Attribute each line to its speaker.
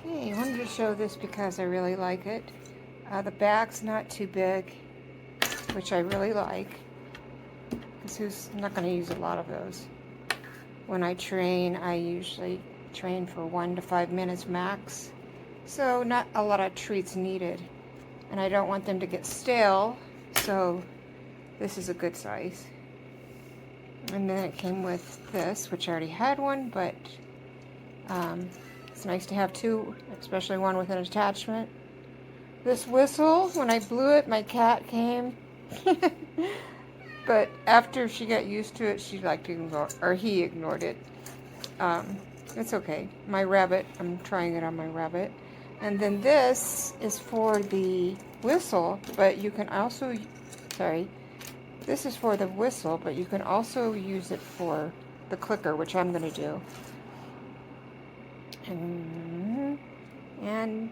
Speaker 1: Okay, I wanted to show this because I really like it. The bag's not too big, which I really like, because I'm not going to use a lot of those. When I train, I usually train for 1 to 5 minutes max, so not a lot of treats needed. And I don't want them to get stale, so this is a good size. And then it came with this, which I already had one, but it's nice to have two, especially one with an attachment. This whistle, when I blew it, my cat came. But after she got used to it, she liked to ignore, or he ignored it. It's okay. My rabbit, I'm trying it on my rabbit. And then this is for the whistle, but you can also, this is for the whistle, but you can also use it for the clicker, which I'm going to do. And